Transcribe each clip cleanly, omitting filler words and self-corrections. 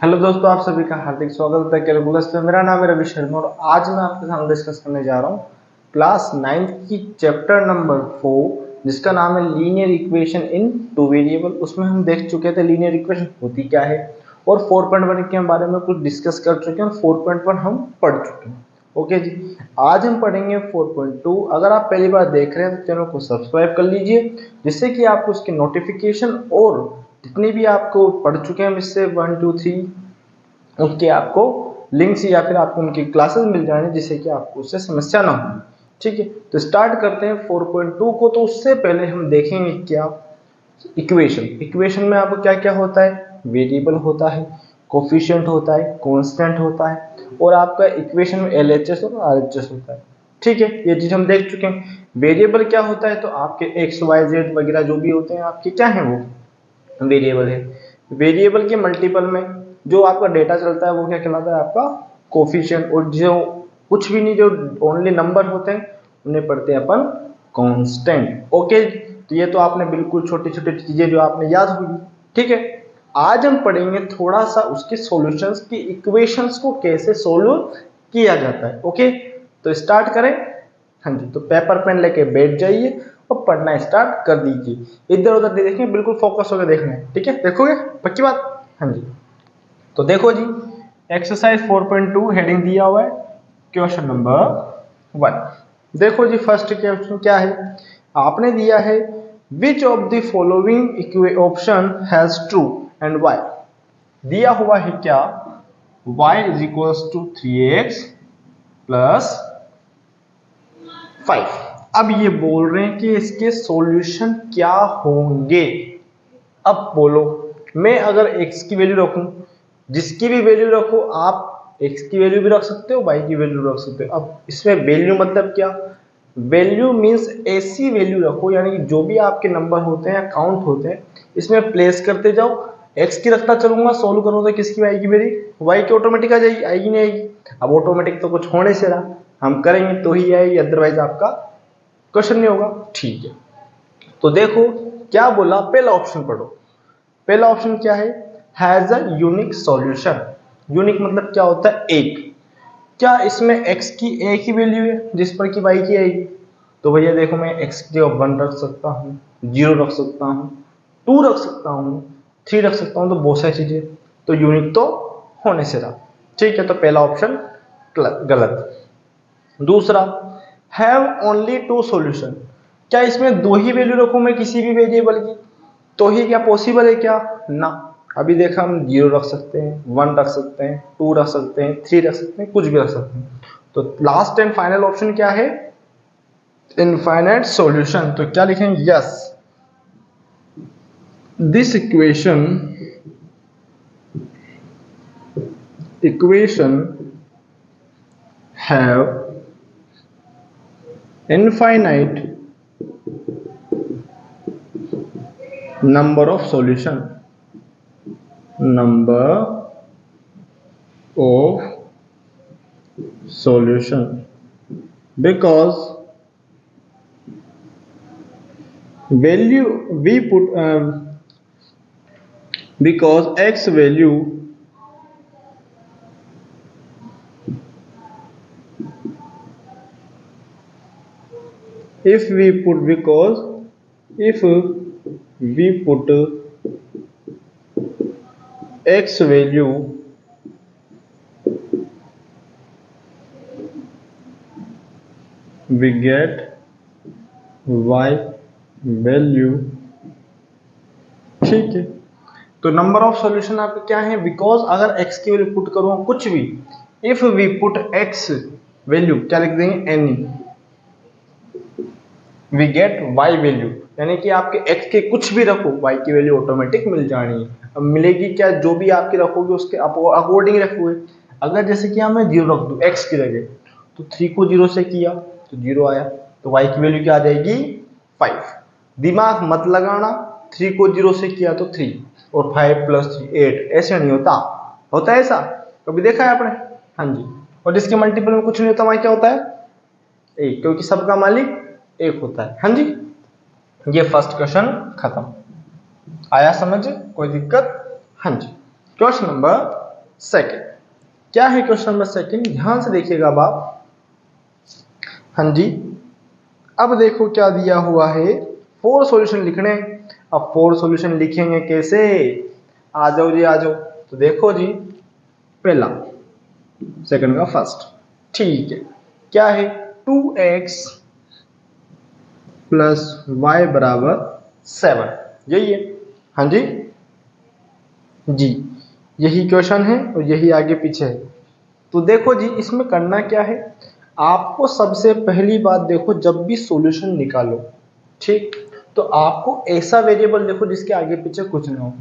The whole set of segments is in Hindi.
हेलो दोस्तों, आप सभी का हार्दिक स्वागत है कैलकुलस में। मेरा नाम है रवि शर्मा और आज मैं आपके सामने डिस्कस करने जा रहा हूँ क्लास 9 की चैप्टर नंबर 4 जिसका नाम है linear equation in two variable. उसमें हम देख चुके थे लीनियर इक्वेशन होती क्या है और 4.1 के बारे में कुछ डिस्कस कर चुके हैं और 4.1 हम पढ़ चुके हैं। ओके जी, आज हम पढ़ेंगे 4.2। अगर आप पहली बार देख रहे हैं तो चैनल को सब्सक्राइब कर लीजिए जिससे कि आपको उसके नोटिफिकेशन और जितनी भी आपको पढ़ चुके हैं इससे 1 2 3 उनके आपको लिंक्स या फिर आपको उनकी क्लासेस मिल जाएंगे जिससे कि आपको उससे समस्या ना हो। ठीक है, तो स्टार्ट करते हैं 4.2 को। तो उससे पहले हम देखेंगे क्या इक्वेशन। इक्वेशन में आपको क्या क्या होता है, वेरिएबल होता है, कोफिशिएंट होता है, कांस्टेंट होता है और आपका इक्वेशन में एलएचएस और आरएचएस होता है। ठीक है, ये चीज हम देख चुके हैं। वेरिएबल क्या होता है, तो आपके एक्स वाई जेड वगैरह जो भी होते हैं आपके क्या है वो वेरिएबल है। वेरिएबल के मल्टीपल में जो आपका डेटा चलता है वो क्या कहलाता है, आपका कोफिशिएंट। और जो कुछ भी नहीं, जो ओनली नंबर होते हैं उन्हें पढ़ते हैं अपन कांस्टेंट। ओके, तो ये तो आपने बिल्कुल छोटी छोटी चीजें जो आपने याद होगी। ठीक है, आज हम पढ़ेंगे थोड़ा सा उसके सॉल्यूशंस की, इक्वेशंस को कैसे सोल्व किया जाता है। ओके, तो स्टार्ट करें। हाँ जी, तो पेपर पेन लेके बैठ जाइए और पढ़ना स्टार्ट कर दीजिए। इधर उधर नहीं देखिए, बिल्कुल फोकस होकर देखना है। ठीक है, देखोगे पक्की बात। हाँ जी, तो देखो जी, एक्सरसाइज 4.2 हेडिंग दिया हुआ है क्वेश्चन नंबर 1। देखो जी, फर्स्ट क्वेश्चन क्या है, आपने दिया है which of the following option has true and Y. दिया हुआ है क्या, y is equals to 3x plus 5। अब ये बोल रहे हैं कि इसके सॉल्यूशन क्या होंगे। अब बोलो, मैं अगर x की वैल्यू रखूं, जिसकी भी वैल्यू रखो आप, x की वैल्यू भी रख सकते हो, y की वैल्यू रख सकते हो। अब इसमें वैल्यू मतलब क्या, वैल्यू मींस ऐसी वैल्यू रखो यानी कि जो भी आपके नंबर होते हैं, काउंट होते हैं, इसमें प्लेस करते जाओ। x की रखता चलूंगा, सोल्व करूंगा तो किसकी आएगी, मेरी y की ऑटोमेटिक आ जाएगी, आएगी नहीं आएगी। अब ऑटोमेटिक तो कुछ होने से रहा, हम करेंगे तो ही आएगी, अदरवाइज आपका क्वेश्चन नहीं होगा। ठीक है, तो देखो क्या बोला, पहला ऑप्शन पढ़ो। पहला ऑप्शन क्या has a unique solution. Unique मतलब क्या होता है, एक। क्या इसमें x की एक ही वैल्यू है जिस पर कि y की आएगी, तो भैया देखो मैं x की जगह 1 रख सकता हूँ, 0 रख सकता हूँ, 2 रख सकता हूँ, 3 रख सकता हूँ, तो बहुत सारी चीजें, तो यूनिक तो होने से रहा। ठीक है, तो पहला ऑप्शन गलत। दूसरा, हैव ओनली टू सॉल्यूशन। क्या इसमें दो ही वैल्यू रखूं मैं किसी भी वेरिएबल की, तो ही क्या पॉसिबल है क्या, ना। अभी देखा, हम 0 रख सकते हैं, 1 रख सकते हैं, 2 रख सकते हैं, 3 रख सकते हैं, कुछ भी रख सकते हैं। तो लास्ट एंड फाइनल ऑप्शन क्या है, इनफाइनाइट सॉल्यूशन। तो क्या लिखेंगे, yes this equation have infinite number of solution, number of solution, because value we put because x value if we put because if we put x value we get y value। ठीक है, तो नंबर ऑफ सॉल्यूशन आपके क्या है, बिकॉज अगर x की वैल्यू पुट करूँ कुछ भी, if we put x value क्या लिख देंगे, any, we get y value, यानी कि आपके x के कुछ भी रखो y की वैल्यू ऑटोमेटिक मिल जानी है। अब मिलेगी क्या, जो भी आपके रखोगे उसके अकॉर्डिंग रखोगे। अगर जैसे कि मैं 0 रख दूं x की जगह, तो 3 को 0 से किया तो 0 आया, तो y की वैल्यू क्या आ जाएगी, 5। दिमाग मत लगाना, 3 को 0 से किया तो 3 और 5 प्लस 3 8, ऐसे नहीं होता। होता है ऐसा, कभी देखा है आपने। हाँ जी, और जिसके मल्टीपल में कुछ नहीं होता वहां क्या होता है, एक, क्योंकि सबका मालिक एक होता है। हाँ जी, ये फर्स्ट क्वेश्चन खत्म। आया समझ, कोई दिक्कत। हाँ जी, क्वेश्चन नंबर सेकेंड। क्या है क्वेश्चन नंबर सेकेंड, ध्यान से देखिएगा अब आप। हाँ जी, अब देखो क्या दिया हुआ है, 4 सॉल्यूशन लिखने। अब 4 सॉल्यूशन लिखेंगे कैसे, आ जाओ जी आ जाओ। तो देखो जी, पहला सेकंड का फर्स्ट, ठीक है। क्या है, 2x प्लस वाई बराबर 7, यही है। हाँ जी जी, यही क्वेश्चन है और यही आगे पीछे है। तो देखो जी, इसमें करना क्या है, आपको सबसे पहली बात देखो, जब भी सॉल्यूशन निकालो, ठीक, तो आपको ऐसा वेरिएबल देखो जिसके आगे पीछे कुछ ना हो।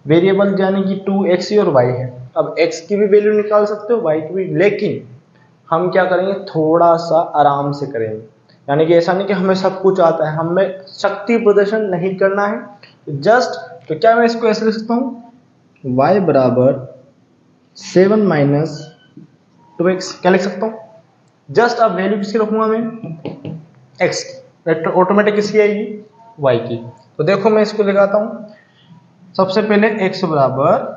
वेरिएबल यानी कि 2x और y है। अब x की भी वैल्यू निकाल सकते हो, y की भी, लेकिन हम क्या करेंगे, थोड़ा सा आराम से करेंगे। यानी कि ऐसा नहीं कि हमें सब कुछ आता है, हमें शक्ति प्रदर्शन नहीं करना है। जस्ट, तो क्या मैं इसको ऐसे लिख सकता हूँ, y बराबर 7 माइनस 2x, क्या लिख सकता हूँ, जस्ट अब वैल्यू किसकी रखूंगा मैं, x की, ऑटोमेटिक किसकी आएगी, y की। तो देखो मैं इसको लगाता हूँ, सबसे पहले x बराबर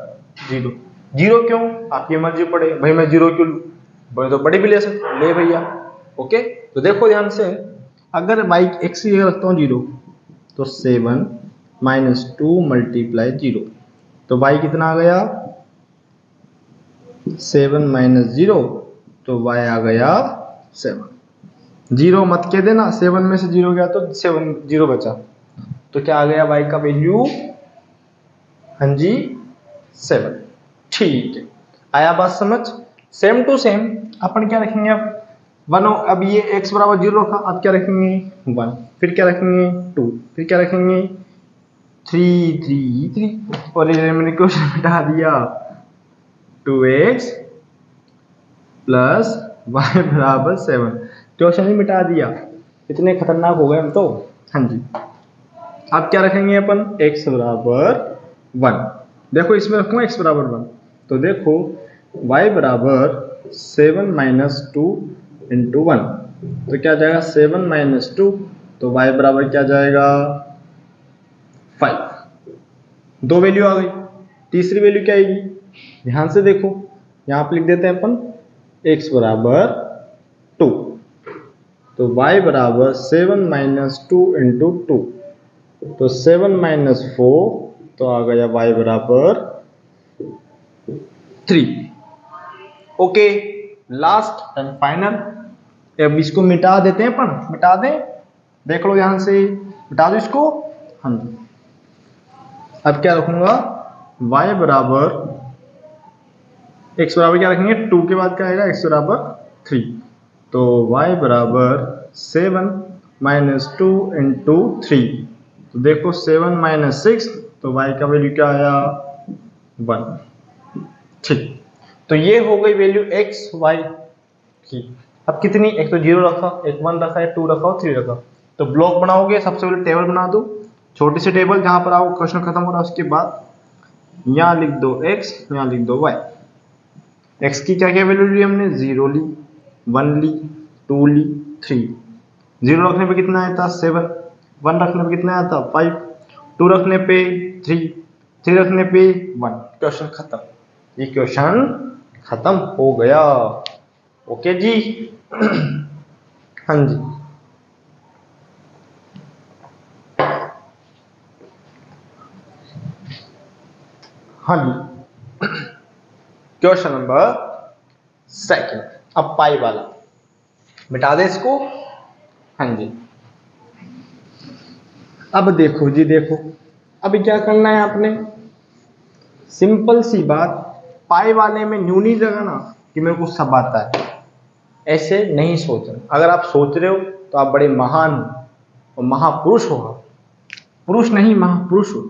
0। 0 क्यों, आपकी मर्जी पड़े भाई, मैं 0 क्यों लूँ, बड़े तो बड़ी भी ले सकते, ले भैया। ओके, तो देखो ध्यान से, अगर y x की जगह रखता हूँ 0, तो 7 माइनस 2 मल्टीप्लाई 0, तो y कितना आ गया, 7 माइनस 0, तो y आ गया 7। 0 मत कह देना, 7 में से 0 गया तो 7 0 बचा, तो क्या आ गया y का वैल्यू, हाँ जी 7। ठीक है, आया बात समझ। सेम टू सेम अपन क्या रखेंगे अब, 1, अब ये x बराबर 0 रखा, अब क्या रखेंगे 1, फिर क्या रखेंगे 2, फिर क्या रखेंगे 3 3 3, और ये मैंने क्वेश्चन मिटा दिया, 2x प्लस वाई बराबर 7, क्वेश्चन ही मिटा दिया। इतने खतरनाक हो गए हम तो। हाँ जी, अब क्या रखेंगे अपन, x बराबर 1, देखो इसमें रखूँ x बराबर 1, तो देखो y बराबर 7 माइनस 2 इंटू 1, तो क्या जाएगा 7 माइनस 2, तो y बराबर क्या जाएगा 5। दो वैल्यू आ गई, तीसरी वैल्यू क्या आएगी, ध्यान से देखो, यहाँ पे लिख देते हैं अपन x बराबर 2, तो y बराबर 7 माइनस 2 इंटू 2, तो 7 माइनस 4, तो आ गया y बराबर 3। ओके, लास्ट एंड फाइनल, अब इसको मिटा देते हैं अपन, मिटा दें, देख लो ध्यान से, मिटा दो इसको। हाँ जी, अब क्या रखूंगा, y बराबर, x बराबर क्या रखेंगे 2 के बाद क्या आएगा, x बराबर 3, तो y बराबर 7 माइनस 2 इंटू 3, तो देखो 7 माइनस 6, तो y का वैल्यू क्या आया 1। ठीक, तो ये हो गई वैल्यू x y की। अब कितनी, एक तो 0 रखा, एक 1 रखा, एक 2 रखा और 3 रखा, तो ब्लॉक बनाओगे, सबसे पहले टेबल बना दो, छोटी सी टेबल जहां पर आपको क्वेश्चन खत्म हो रहा है, उसके बाद यहाँ लिख दो x, यहाँ लिख दो y। x की क्या क्या वैल्यू ली हमने, 0 ली, 1 ली, 2 ली, 3। 0 रखने पे कितना आया था 7, 1 रखने पे कितना आया था 5, 2 रखने पे 3, 3 रखने पे 1। क्वेश्चन खत्म, ये क्वेश्चन खत्म हो गया। ओके जी। हाँ जी, हाँ जी, क्वेश्चन नंबर सेकंड, अब पाई वाला, मिटा दे इसको। हाँ जी, अब देखो जी, देखो अब क्या करना है आपने, सिंपल सी बात, पाई वाले में न्यू नहीं लगाना कि मेरे को सब आता है, ऐसे नहीं सोचना। अगर आप सोच रहे हो तो आप बड़े महान हो और महापुरुष हो, पुरुष नहीं महापुरुष हो।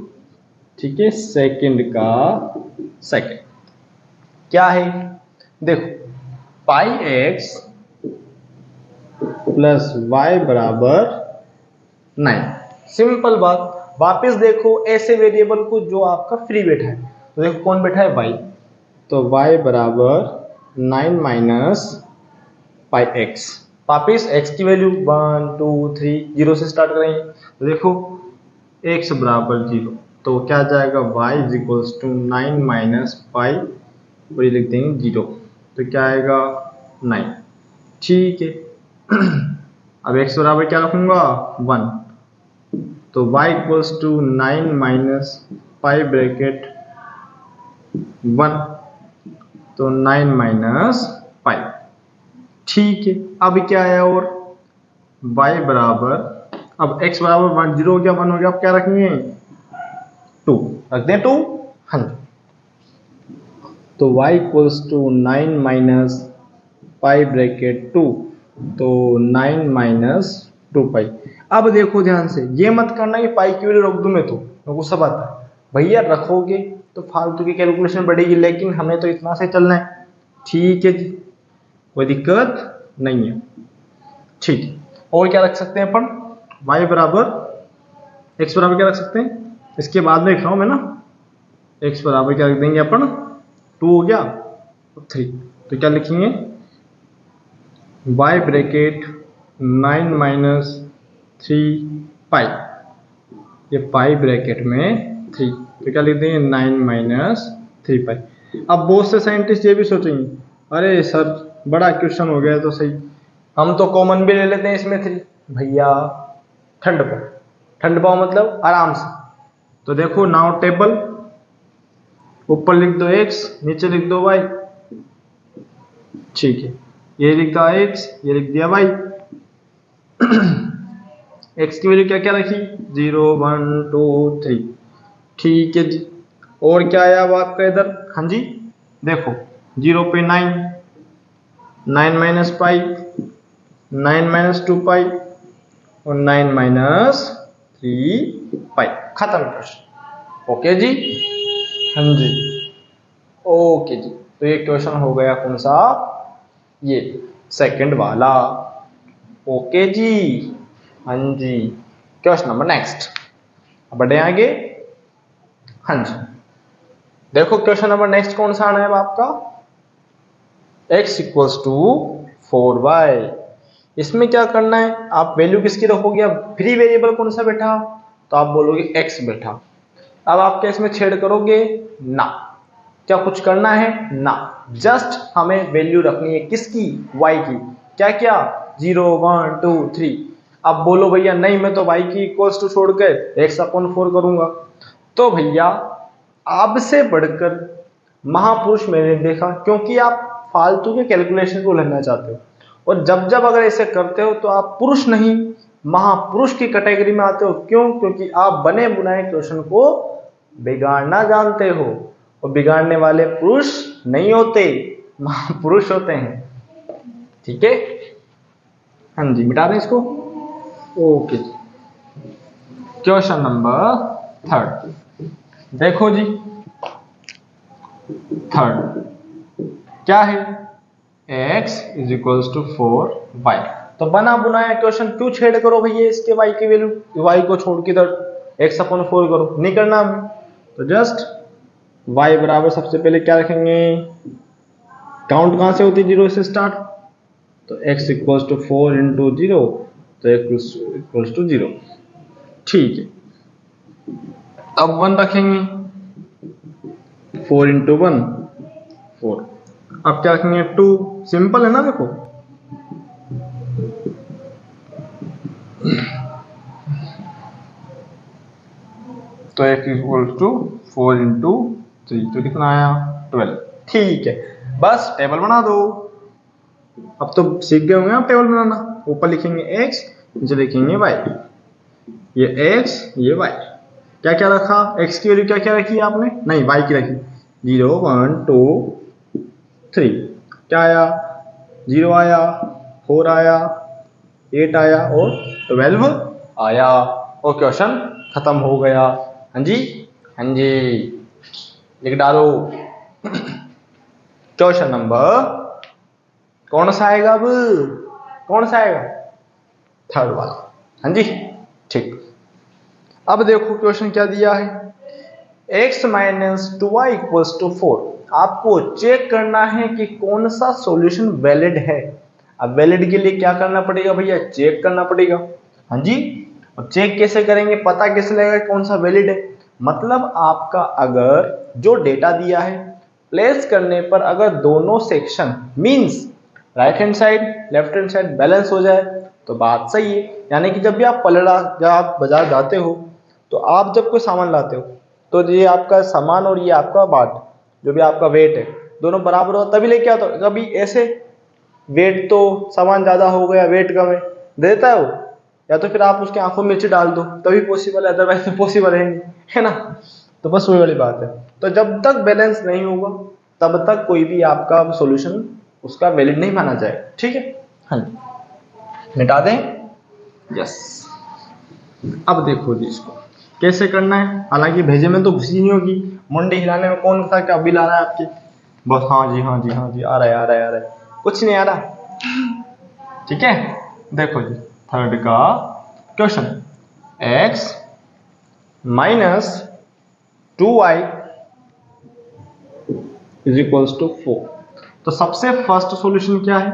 ठीक है, सेकंड का सेकंड क्या है, देखो पाई एक्स प्लस वाई बराबर 9, सिंपल बात। वापस देखो ऐसे वेरिएबल को जो आपका फ्री बैठा है, तो देखो कौन बैठा है y, तो y बराबर 9 माइनस पाई एक्स, वापिस x की वैल्यू 1 2 3 0 से स्टार्ट करेंगे, तो देखो x बराबर 0, तो क्या जाएगा y is equals to 9 minus pi और ये लिख देंगे 0, तो क्या आएगा 9। ठीक है। अब x बराबर क्या रखूंगा 1, तो y equals to 9 minus pi bracket 1, तो 9 माइनस पाई। ठीक है। अब क्या आया और y बराबर, अब x बराबर 1 0 हो गया, 1 हो गया, अब क्या रखेंगे 2 रख दें 2। हाँ जी, तो y equals to 9 minus pi bracket 2, तो 9 माइनस 2 पाई। अब देखो ध्यान से, ये मत करना कि पाई की वैल्यू रख दूं मैं, तो गुस्सा आता है भैया, रखोगे तो फालतू की कैलकुलेशन बढ़ेगी, लेकिन हमें तो इतना से चलना है। ठीक है जी, कोई दिक्कत नहीं है। ठीक है, और क्या रख सकते हैं अपन, y बराबर, x बराबर क्या रख सकते हैं, इसके बाद में लिख रहा हूं मैं ना, x बराबर क्या रख देंगे अपन 2 हो गया 3, तो क्या लिखेंगे y ब्रैकेट 9 माइनस 3 पाई, ये पाई ब्रैकेट में 3, तो क्या लिख देंगे 9 माइनस 3 पाई। अब बहुत से साइंटिस्ट ये भी सोचेंगे अरे सर बड़ा क्वेश्चन हो गया, तो सही हम तो कॉमन भी ले लेते हैं इसमें 3। भैया ठंड पाओ मतलब आराम से। तो देखो नाउ टेबल, ऊपर लिख दो x, नीचे लिख दो y। ठीक है, ये लिख दिया x, ये लिख दिया y। x की वैल्यू क्या क्या रखी 0 1 2 3। ठीक है जी, और क्या आया अब आपका इधर, हाँ जी देखो 0 पे 9, 9 माइनस पाई, 9 माइनस 2 पाई, और 9 माइनस 3 पाई। खत्म क्वेश्चन। ओके जी, हाँ जी, ओके जी। तो ये क्वेश्चन हो गया कौन सा, ये सेकंड वाला। ओके जी, हाँ जी। क्वेश्चन नंबर नेक्स्ट, बढ़े आगे। हाँ जी, देखो क्वेश्चन नंबर नेक्स्ट कौन सा आना है आपका, x इक्वल्स टू 4y। इसमें क्या करना है, आप वैल्यू किसकी रखोगे, अब फ्री वेरिएबल कौन सा बैठा, तो आप बोलोगे x बैठा। अब आप क्या इसमें छेड़ करोगे ना, क्या कुछ करना है ना, जस्ट हमें वैल्यू रखनी है किसकी, y की। क्या क्या 0 1 2 3। अब बोलो भैया नहीं मैं तो y की इक्वल्स टू छोड़कर x/4 करूंगा, तो भैया आपसे बढ़कर महापुरुष मैंने देखा, क्योंकि आप फालतू के कैलकुलेशन को लेना चाहते हो, और जब जब अगर ऐसे करते हो तो आप पुरुष नहीं महापुरुष की कैटेगरी में आते हो। क्यों, क्योंकि आप बने बुनाए क्वेश्चन को बिगाड़ना जानते हो, और बिगाड़ने वाले पुरुष नहीं होते, महापुरुष होते हैं। ठीक है, हाँ जी, मिटा दें इसको। ओके, क्वेश्चन नंबर थर्ड, देखो जी थर्ड क्या है, x is equals to 4y। तो बना बुनाया क्वेश्चन क्यों छेड़ करो भैया, इसके y की वैल्यू y को छोड़ के इधर x/4 करो, नहीं करना हमें। तो जस्ट y बराबर सबसे पहले क्या रखेंगे, काउंट कहां से होती है 0 से स्टार्ट, तो x इक्वल्स टू 4 इंटू 0, तो इक्वल्स टू 0। ठीक है, अब 1 रखेंगे, 4 इंटू 1 4। अब क्या रखेंगे 2, सिंपल है ना, देखो तो x इक्वल्स टू 4 इंटू 3, तो कितना आया 12। ठीक है, बस टेबल बना दो। अब तो सीख गए होंगे आप टेबल बनाना, ऊपर लिखेंगे x, नीचे लिखेंगे y, ये x ये y। क्या क्या रखा, x की वैल्यू क्या क्या रखी आपने, नहीं y की रखी, 0 1 2 3। क्या आया 0 आया, 4 आया, 8 आया, और 12 आया, और क्वेश्चन खत्म हो गया। हाँ जी, हाँ जी, लिख डालो। क्वेश्चन नंबर कौन सा आएगा, अब कौन सा आएगा, थर्ड वाला। हाँ जी, ठीक। अब देखो क्वेश्चन क्या दिया है, x minus 2y equals to 4। आपको चेक करना है कि कौन सा सॉल्यूशन वैलिड है। अब वैलिड के लिए क्या करना पड़ेगा भैया, चेक करना पड़ेगा। हाँ जी, और चेक कैसे करेंगे, पता कैसे लगेगा कौन सा वैलिड है, मतलब आपका अगर जो डेटा दिया है प्लेस करने पर अगर दोनों section means right hand side left hand side balance हो जाए तो बात सही है। यानी कि जब भी आप पलड़ा जब आप बाजार जाते हो तो आप जब कोई सामान लाते हो तो ये आपका सामान और ये आपका बाट जो भी आपका वेट है दोनों बराबर हो तभी लेके आता हो। कभी ऐसे वेट तो सामान ज्यादा हो गया वेट कम है देता है वो, या तो फिर आप उसके आंखों में मिर्ची डाल दो तभी पॉसिबल है, अदरवाइज तो पॉसिबल है नहीं, है ना। तो बस वही वाली बात है। तो जब तक बैलेंस नहीं होगा तब तक कोई भी आपका सॉल्यूशन उसका वैलिड नहीं माना जाए, ठीक है। हाँ जी मिटा दें, यस। अब देखो जी इसको कैसे करना है। हालांकि भेजे में तो घुसी नहीं होगी, मुंडी हिलाने में कौन सा क्या बिल आ रहा है आपके, बस हाँ जी हाँ जी हाँ जी आ रहा है आ रहा है आ रहा है, कुछ नहीं आ रहा, ठीक है। देखो जी थर्ड का question, x minus 2y is equals to 4। तो सबसे फर्स्ट सॉल्यूशन क्या है,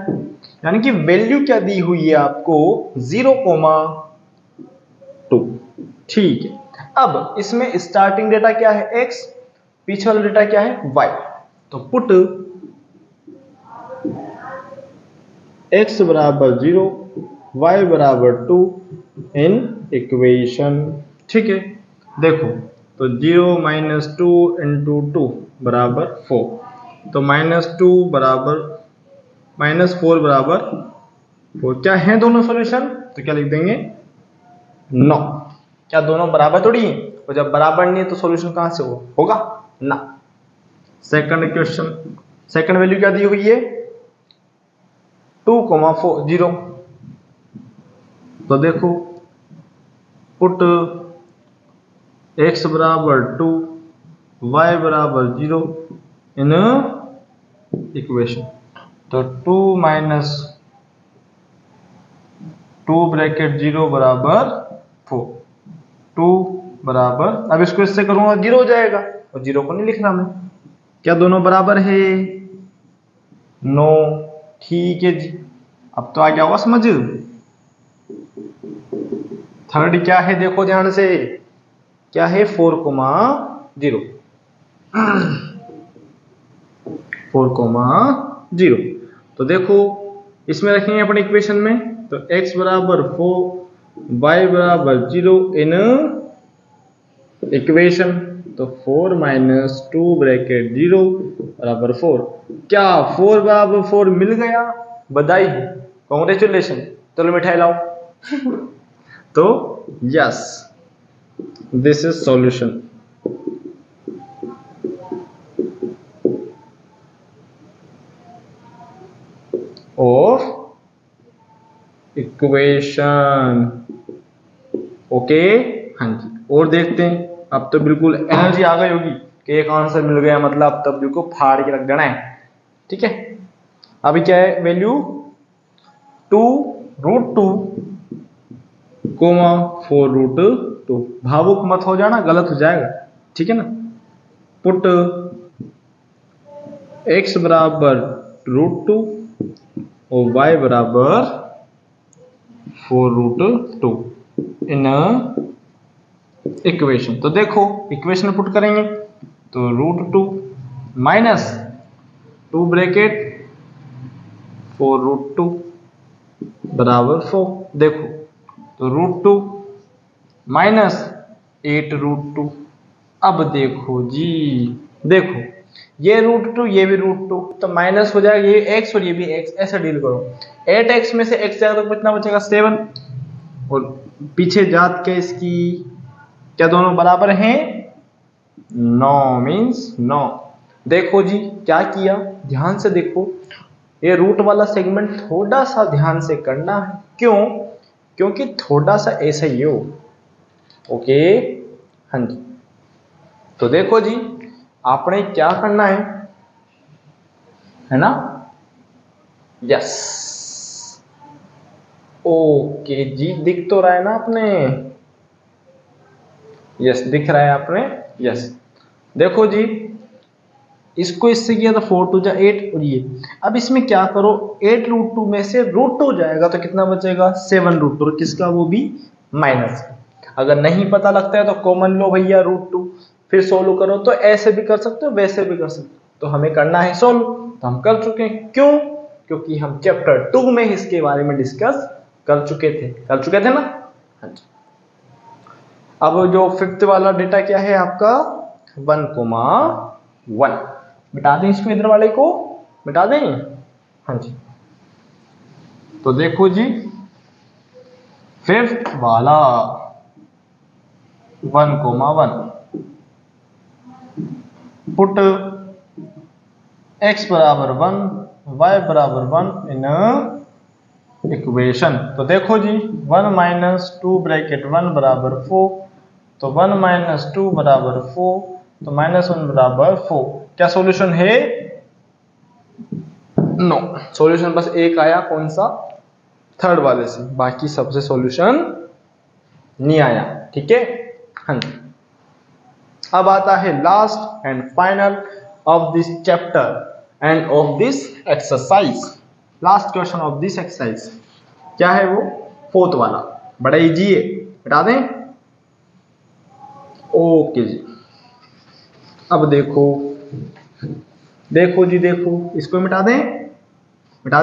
यानी कि वैल्यू क्या दी हुई है आपको 0,2, ठीक है। अब इसमें स्टार्टिंग डेटा क्या है x, पीछे वाला डेटा क्या है y। तो पुट x बराबर 0 y बराबर 2 इन इक्वेशन, ठीक है। देखो तो 0 माइनस 2 इंटू 2 बराबर 4, तो -2 बराबर -4 बराबर 4। क्या है दोनों सॉल्यूशन, तो क्या लिख देंगे नो। क्या दोनों बराबर थोड़ी है, और जब बराबर नहीं है तो सॉल्यूशन कहां से होगा ना। सेकंड क्वेश्चन, सेकंड वैल्यू क्या दी हुई है 2,0। तो देखो पुट x बराबर 2 y बराबर 0 इन इक्वेशन। तो 2 माइनस 2 ब्रैकेट 0 बराबर 4, 2 बराबर, अब इसको इससे करूंगा 0 हो जाएगा और 0 को नहीं लिख रहा मैं। क्या दोनों बराबर है, नो, ठीक है जी। अब तो आ गया होगा समझ। थर्ड क्या है देखो ध्यान से, क्या है 4,0, 4,0। तो देखो इसमें रखेंगे अपने इक्वेशन में, तो x बराबर 4 y बराबर 0 इन इक्वेशन। तो 4 माइनस 2 ब्रैकेट 0 बराबर 4। क्या 4 बराबर 4 मिल गया, बधाई, कॉन्ग्रेचुलेशन, चलो मिठाई लाओ। तो yes this is solution of equation, okay. हाँ जी, और देखते हैं। अब तो बिल्कुल एनर्जी आ गई होगी कि एक आंसर मिल गया, मतलब तब बिल्कुल फाड़ के रख देना है, ठीक है। अभी क्या है वैल्यू 2√2, 4√2। भावुक मत हो जाना, गलत हो जाएगा, ठीक है ना। पुट x बराबर √2 और y बराबर 4√2 इन इक्वेशन। तो देखो इक्वेशन पुट करेंगे तो √2 माइनस 2 ब्रैकेट 4√2 बराबर 4। देखो तो √2 माइनस 8√2। अब देखो जी, देखो ये √2 ये भी √2 तो माइनस हो जाएगा, ये x और ये भी x, ऐसा डील करो। 8x में से x जाएगा तो कितना बचेगा 7, और पीछे जात के इसकी क्या दोनों बराबर हैं, नो मीन्स नो। देखो जी क्या किया, ध्यान से देखो, ये रूट वाला सेगमेंट थोड़ा सा ध्यान से करना है, क्यों, क्योंकि थोड़ा सा ऐसा ही हो, ओके। हाँ जी, तो देखो जी आपने क्या करना है ना, यस, ओके जी, दिख तो रहा है ना अपने, यस दिख रहा है आपने, यस। देखो जी इसको इससे किया तो 4 2 जा 8, और ये अब इसमें क्या करो, 8√2 में से √2 जाएगा तो कितना बचेगा 7√2, किसका, वो भी माइनस। अगर नहीं पता लगता है तो कॉमन लो भैया √2, फिर सोल्व करो, तो ऐसे भी कर सकते हो वैसे भी कर सकते हो, तो हमें करना है सोल्व। तो हम कर चुके हैं, क्यों? क्योंकि हम चैप्टर 2 में इसके बारे में डिस्कस कर चुके थे ना। हाँ जी। अब जो 5th वाला डेटा क्या है आपका 1,1। मिटा दें इसको, इधर वाले को मिटा दें। हाँ जी। तो देखो जी 5th वाला 1,1 पुट x बराबर 1 y बराबर 1 इन इक्वेशन। तो देखो जी 1 माइनस 2 ब्रैकेट 1 बराबर 4, तो 1 माइनस 2 बराबर 4, तो माइनस 1 बराबर 4। क्या सॉल्यूशन है? नो, सॉल्यूशन बस एक आया, कौन सा? 3rd वाले से, बाकी सबसे सॉल्यूशन नहीं आया। ठीक है। हाँ जी। अब आता है last and final of this chapter end of this exercise. Last question of this exercise क्या है वो? 4th वाला, बड़ा इजी है, बता दें। ओके जी। अब देखो जी, देखो इसको मिटा दें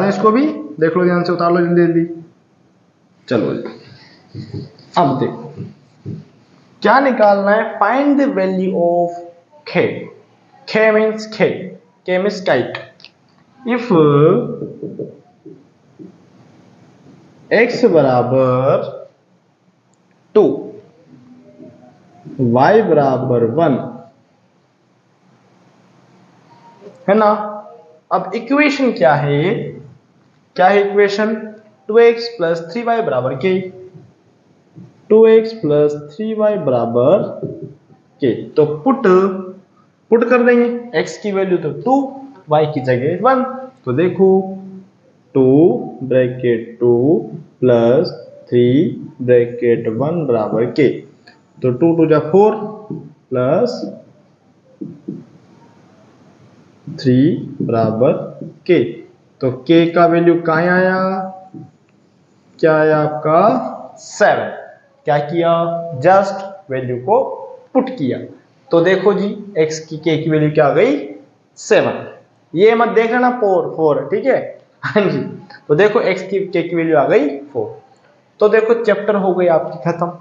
इसको भी, देख लो ध्यान से, उतार लो जल्दी जल्दी। चलो जी, अब देखो क्या निकालना है? Find the value of k। k means kite. If x बराबर 2 y बराबर 1 है ना। अब इक्वेशन क्या है? इक्वेशन 2x प्लस 3y बराबर k। 2x प्लस 3y बराबर k। तो पुट कर देंगे, x की वैल्यू तो 2, y की जगह 1। तो देखो 2 ब्रैकेट 2 प्लस 3 ब्रैकेट 1 बराबर k। तो 2 2 जा 4 प्लस 3 बराबर k। तो k का वैल्यू कहाँ आया? क्या आया आपका? 7। क्या किया? जस्ट वैल्यू को पुट किया। तो देखो जी x की k की वैल्यू क्या आ गई? 7। ये मत देख लेना 4, ठीक है। हाँ जी। तो देखो x की k की वैल्यू आ गई 4। तो देखो चैप्टर हो गई आपकी खत्म,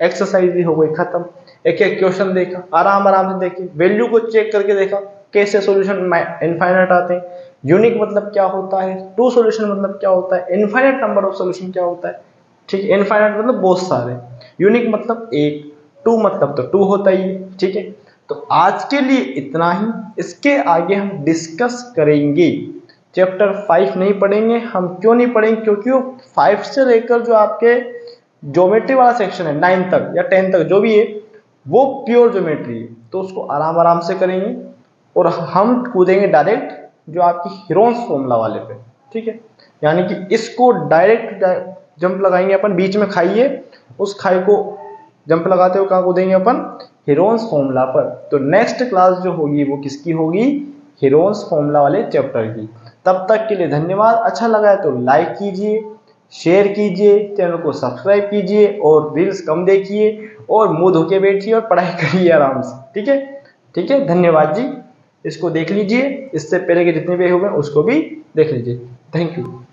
एक्सरसाइज भी हो गई खत्म। एक एक क्वेश्चन देखा, आराम से देखिए, वैल्यू को चेक करके देखा कैसे सॉल्यूशन इनफाइनाइट आते हैं। यूनिक मतलब क्या होता है, टू सॉल्यूशन मतलब क्या होता है, इनफाइनाइट नंबर ऑफ सॉल्यूशन क्या होता है। ठीक है। इनफाइनाइट मतलब बहुत सारे, यूनिक मतलब एक, टू मतलब तो 2 होता ही है। ठीक है। तो आज के लिए इतना ही, इसके आगे हम डिस्कस करेंगे। चैप्टर 5 नहीं पढ़ेंगे हम। क्यों नहीं पढ़ेंगे? क्योंकि वो 5 से लेकर जो आपके ज्योमेट्री वाला सेक्शन है 9 तक या 10 तक जो भी है वो प्योर ज्योमेट्री है। तो उसको आराम से करेंगे और हम कूदेंगे डायरेक्ट जो आपकी हीरोन्स फॉर्मूला वाले पे। ठीक है। यानी कि इसको डायरेक्ट जंप लगाएंगे अपन, बीच में खाई है, उस खाई को जंप लगाते हुए कहाँ कूदेंगे अपन? हीरोन्स फॉर्मूला पर। तो नेक्स्ट क्लास जो होगी वो किसकी होगी? हीरोन्स फॉर्मूला वाले चैप्टर की। तब तक के लिए धन्यवाद। अच्छा लगा है तो लाइक कीजिए, शेयर कीजिए, चैनल को सब्सक्राइब कीजिए और रील्स कम देखिए और मुंह धो के बैठिए और पढ़ाई करिए आराम से। ठीक है। धन्यवाद जी। इसको देख लीजिए, इससे पहले के जितने भी हुए उसको भी देख लीजिए। Thank you.